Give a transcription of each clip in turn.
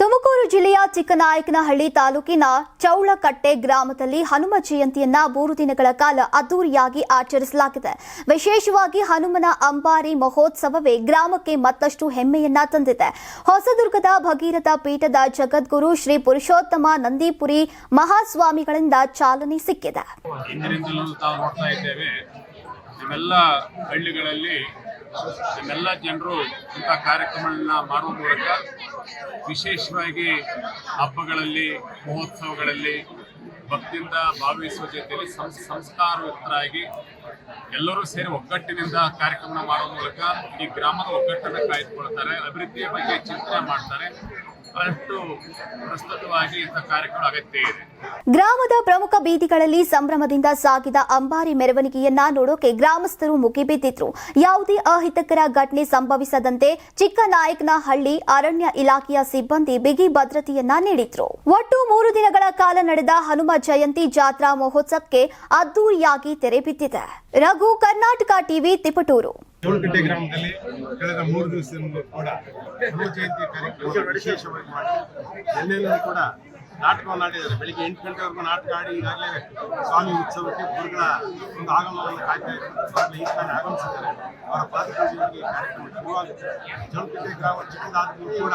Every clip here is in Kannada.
ತುಮಕೂರು ಜಿಲ್ಲೆಯ ಚಿಕ್ಕನಾಯಕನಹಳ್ಳಿ ತಾಲೂಕಿನ ಚೌಳಕಟ್ಟೆ ಗ್ರಾಮದಲ್ಲಿ ಹನುಮ ಜಯಂತಿಯನ್ನ 3 ದಿನಗಳ ಕಾಲ ಅದ್ದೂರಿಯಾಗಿ ಆಚರಿಸಲಾಗಿದೆ. ವಿಶೇಷವಾಗಿ ಹನುಮನ ಅಂಬಾರಿ ಮಹೋತ್ಸವವೇ ಗ್ರಾಮಕ್ಕೆ ಮತ್ತಷ್ಟು ಹೆಮ್ಮೆಯನ್ನ ತಂದಿದೆ. ಹೊಸದುರ್ಗದ ಭಗೀರಥ ಪೀಠದ ಜಗದ್ಗುರು ಶ್ರೀ ಪುರುಷೋತ್ತಮ ನಂದೀಪುರಿ ಮಹಾಸ್ವಾಮಿಗಳಿಂದ ಚಾಲನೆ ಸಿಕ್ಕಿದೆ. ನಮ್ಮೆಲ್ಲ ಹಳ್ಳಿಗಳಲ್ಲಿ ನಮ್ಮೆಲ್ಲ ಜನರು ಇಂಥ ಕಾರ್ಯಕ್ರಮಗಳನ್ನ ಮಾಡುವ ಮೂಲಕ ವಿಶೇಷವಾಗಿ ಹಬ್ಬಗಳಲ್ಲಿ ಮಹೋತ್ಸವಗಳಲ್ಲಿ ಭಕ್ತಿಯಿಂದ ಭಾಗವಹಿಸುವ ಜೊತೆಯಲ್ಲಿ ಸಂಸ್ಕಾರಯುಕ್ತರಾಗಿ ಎಲ್ಲರೂ ಸೇರಿ ಒಗ್ಗಟ್ಟಿನಿಂದ ಕಾರ್ಯಕ್ರಮ ಮಾಡುವ ಮೂಲಕ ಈ ಗ್ರಾಮದ ಒಗ್ಗಟ್ಟನ್ನು ಕಾಯ್ದುಕೊಳ್ತಾರೆ, ಅಭಿವೃದ್ಧಿಯ ಬಗ್ಗೆ ಚಿಂತನೆ ಮಾಡ್ತಾರೆ. ಅಷ್ಟು ಪ್ರಸ್ತುತವಾಗಿ ಇಂಥ ಕಾರ್ಯಕ್ರಮ ಅಗತ್ಯ ಇದೆ. ಗ್ರಾಮದ ಪ್ರಮುಖ ಬೀದಿಗಳಲ್ಲಿ ಸಂಭ್ರಮದಿಂದ ಸಾಗಿದ ಅಂಬಾರಿ ಮೆರವಣಿಗೆಯನ್ನ ನೋಡೋಕೆ ಗ್ರಾಮಸ್ಥರು ಮುಗಿಬಿದ್ದಿದ್ರು. ಯಾವುದೇ ಅಹಿತಕರ ಘಟನೆ ಸಂಭವಿಸದಂತೆ ಚಿಕ್ಕನಾಯಕನಹಳ್ಳಿ ಅರಣ್ಯ ಇಲಾಖೆಯ ಸಿಬ್ಬಂದಿ ಬಿಗಿ ಭದ್ರತೆಯನ್ನ ನೀಡಿದ್ರು. ಒಟ್ಟು 3 ದಿನಗಳ ಕಾಲ ನಡೆದ ಹನುಮ ಜಯಂತಿ ಜಾತ್ರಾ ಮಹೋತ್ಸವಕ್ಕೆ ಅದ್ದೂರಿಯಾಗಿ ತೆರೆ ಬಿದ್ದಿದೆ. ರಘು, ಕರ್ನಾಟಕ ಟಿವಿ, ತಿಪಟೂರು. ಚೌಳಕಟ್ಟೆ ಗ್ರಾಮದಲ್ಲಿ ಕಳೆದ 3 ದಿವಸದಿಂದ ಕೂಡ ಹನುಮ ಜಯಂತಿ ಕಾರ್ಯಕ್ರಮ ವಿಶೇಷವಾಗಿ ಮಾಡಿ ಎಲ್ಲೆಲ್ಲೂ ಕೂಡ ನಾಟಕವನ್ನು ಆಡಿದ್ದಾರೆ. ಬೆಳಿಗ್ಗೆ 8 ಗಂಟೆವರೆಗೂ ನಾಟಕ ಆಡಿ ಈಗಾಗಲೇ ಸ್ವಾಮಿ ಉತ್ಸವಕ್ಕೆ ಗುರುಗಳ ಒಂದು ಆಗಮನವನ್ನು ಕಾಯ್ತಾ ಇದ್ದಾರೆ. ಈ ಸ್ಥಾನ ಆಗಮಿಸಿದ್ದಾರೆ. ಅವರ ಪಾದಪೂಜೆಗೆ ಕಾರ್ಯಕ್ರಮ ಶುರುವಾಗುತ್ತೆ. ಚೌಳಕಟ್ಟೆ ಗ್ರಾಮ ಚಿಕ್ಕದಾದರೂ ಕೂಡ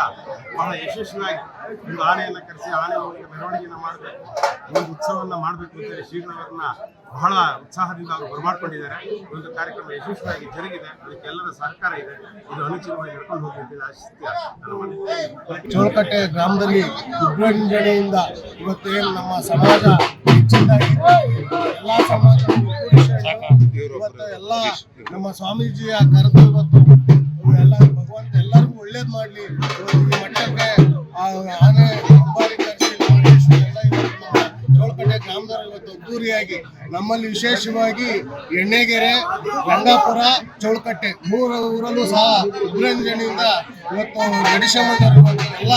ಬಹಳ ಯಶಸ್ವಿಯಾಗಿ ಒಂದು ಆನೆಯನ್ನು ಕರೆಸಿ ಆನೆ ಮೆರವಣಿಗೆಯನ್ನು ಮಾಡಬೇಕು, ಒಂದು ಉತ್ಸವವನ್ನು ಮಾಡಬೇಕು ಅಂತೇಳಿ ಶ್ರೀಗಳವರನ್ನ ಬಹಳ ಉತ್ಸಾಹದಿಂದ ಅವರು ಬರಮಾಡ್ಕೊಂಡಿದ್ದಾರೆ. ಒಂದು ಕಾರ್ಯಕ್ರಮ ಯಶಸ್ವಿಯಾಗಿ ಜರುಗಿದೆ. ಅದಕ್ಕೆ ಎಲ್ಲರ ಸಹಕಾರ ಇದೆ. ಇದು ಅನುಚಿತವಾಗಿ ನಡ್ಕೊಂಡು ಹೋಗ್ಬೇಕು ಆಶಿಸ್ತೀಯ. ಚೌಳಕಟ್ಟೆ ಗ್ರಾಮದಲ್ಲಿ ವಿಜೃಂಭಣೆಯಿಂದ ಇವತ್ತೇನು ನಮ್ಮ ಸಮಾಜ ಹೆಚ್ಚಿನದಾಗಿ ಎಲ್ಲ ಸಮಾಜ ಇವತ್ತು ಎಲ್ಲ ನಮ್ಮ ಸ್ವಾಮೀಜಿಯ ಕರೆದು ಇವತ್ತು ಎಲ್ಲ ಭಗವಂತ ಎಲ್ಲರಿಗೂ ಒಳ್ಳೇದು ಮಾಡಲಿ. ಈ ಮಟ್ಟಕ್ಕೆ ಆನೆ ಅಂಬಾರಿ ಕರೆಸಿ ಚೌಳಕಟ್ಟೆ ಗ್ರಾಮದವರು ಇವತ್ತು ಅದ್ದೂರಿಯಾಗಿ ನಮ್ಮಲ್ಲಿ ವಿಶೇಷವಾಗಿ ಎಣ್ಣೆಗೆರೆ, ರಂಗಾಪುರ, ಚೌಳಕಟ್ಟೆ 3 ಊರಲ್ಲೂ ಸಹ ವಿಜೃಂಭಣೆಯಿಂದ ಇವತ್ತು ನಡೆಸಬಹುದು. ಎಲ್ಲ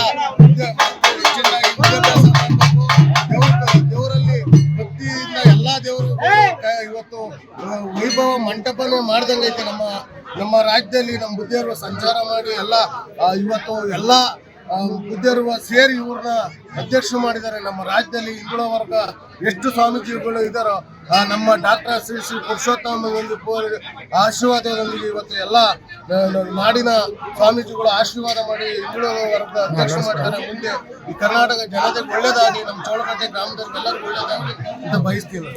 ಹೆಚ್ಚಿನದಾಗಿ ವಿದ್ಯಾಭ್ಯಾಸ ಮಾಡಬೇಕು. ದೇವರಲ್ಲಿ ಭಕ್ತಿಯಿಂದ ಎಲ್ಲ ದೇವರು ಇವತ್ತು ವೈಭವ ಮಂಟಪನೇ ಮಾಡ್ದಂಗೈತೆ. ನಮ್ಮ ರಾಜ್ಯದಲ್ಲಿ ನಮ್ಮ ಬುದ್ಧಿಯವರು ಸಂಚಾರ ಮಾಡಿ ಎಲ್ಲ ಇವತ್ತು ಎಲ್ಲ ಬುದ್ಧಿಯರುವ ಸೇರಿ ಇವ್ರನ್ನ ಅಧ್ಯಕ್ಷರು ಮಾಡಿದ್ದಾರೆ. ನಮ್ಮ ರಾಜ್ಯದಲ್ಲಿ ಹಿಂದುಳ ವರ್ಗ ಎಷ್ಟು ಸ್ವಾಮೀಜಿಗಳು ಇದ್ದಾರೋ ನಮ್ಮ ಡಾಕ್ಟರ್ ಶ್ರೀ ಪುರುಷೋತ್ತಮ ಆಶೀರ್ವಾದದೊಂದಿಗೆ ಇವತ್ತು ಎಲ್ಲ ನಾಡಿನ ಸ್ವಾಮೀಜಿಗಳು ಆಶೀರ್ವಾದ ಮಾಡಿ ಹಿಂದುಳ ವರ್ಗ ಅಧ್ಯಕ್ಷರು ಮಾಡಿದ್ದಾರೆ. ಮುಂದೆ ಈ ಕರ್ನಾಟಕ ಜನತೆಗೆ ಒಳ್ಳೇದಾಗಿ ನಮ್ಮ ಚೌಳಕಟ್ಟೆ ಗ್ರಾಮದವ್ರಿಗೆ ಎಲ್ಲರಿಗೂ ಒಳ್ಳೇದಾಗಲಿ ಅಂತ ಬಯಸ್ತೀನಿ.